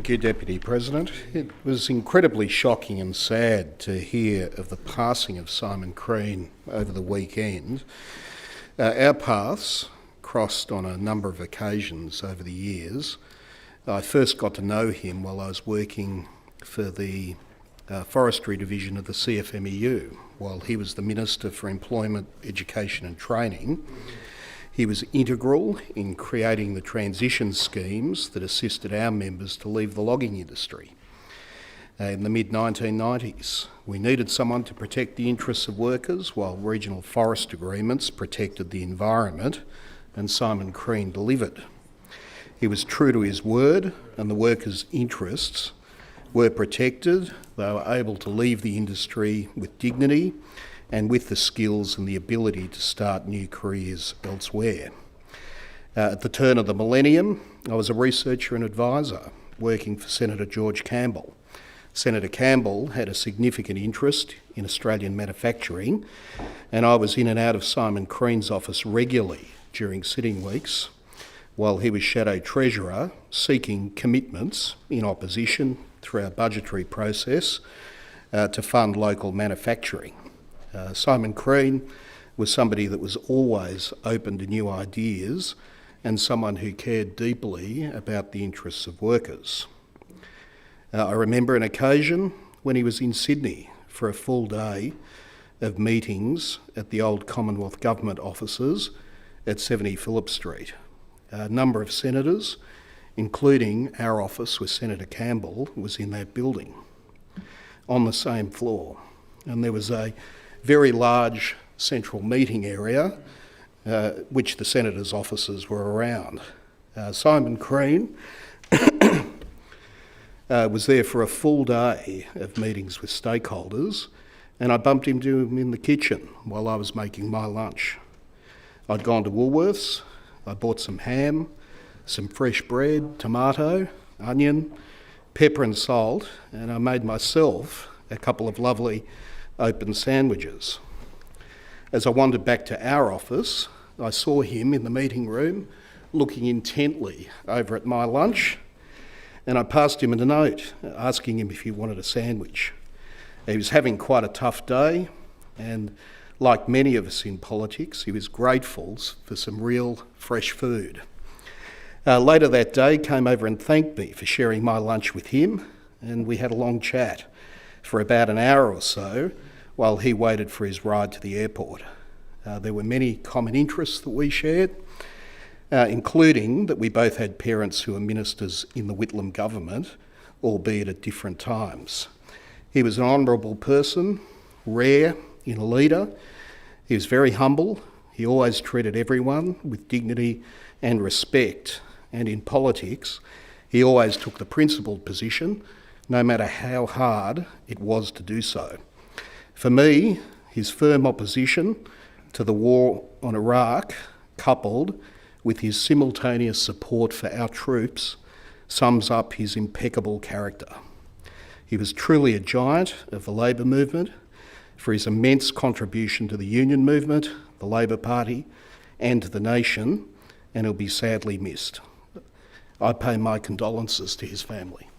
Thank you, Deputy President. It was incredibly shocking and sad to hear of the passing of Simon Crean over the weekend. Our paths crossed on a number of occasions over the years. I first got to know him while I was working for the Forestry Division of the CFMEU, while he was the Minister for Employment, Education and Training. He was integral in creating the transition schemes that assisted our members to leave the logging industry. In the mid-1990s, we needed someone to protect the interests of workers while regional forest agreements protected the environment, and Simon Crean delivered. He was true to his word, and the workers' interests were protected. They were able to leave the industry with dignity and with the skills and the ability to start new careers elsewhere. At the turn of the millennium, I was a researcher and advisor working for Senator George Campbell. Senator Campbell had a significant interest in Australian manufacturing, and I was in and out of Simon Crean's office regularly during sitting weeks, while he was Shadow Treasurer seeking commitments in opposition through our budgetary process to fund local manufacturing. Simon Crean was somebody that was always open to new ideas and someone who cared deeply about the interests of workers. I remember an occasion when he was in Sydney for a full day of meetings at the old Commonwealth Government offices at 70 Phillip Street. A number of senators, including our office with Senator Campbell, was in that building on the same floor. And there was a very large central meeting area which the senators' offices were around. Simon Crean was there for a full day of meetings with stakeholders, and I bumped into him in the kitchen while I was making my lunch. I'd gone to Woolworths, I bought some ham, some fresh bread, tomato, onion, pepper and salt, and I made myself a couple of lovely open sandwiches. As I wandered back to our office, I saw him in the meeting room looking intently over at my lunch, and I passed him a note asking him if he wanted a sandwich. He was having quite a tough day, and like many of us in politics, he was grateful for some real fresh food. Later that day, came over and thanked me for sharing my lunch with him, and we had a long chat for about an hour or so while he waited for his ride to the airport. There were many common interests that we shared, including that we both had parents who were ministers in the Whitlam government, albeit at different times. He was an honourable person, rare in a leader. He was very humble. He always treated everyone with dignity and respect. And in politics, he always took the principled position, no matter how hard it was to do so. For me, his firm opposition to the war on Iraq, coupled with his simultaneous support for our troops, sums up his impeccable character. He was truly a giant of the Labor movement for his immense contribution to the union movement, the Labor Party, and to the nation, and he'll be sadly missed. I pay my condolences to his family.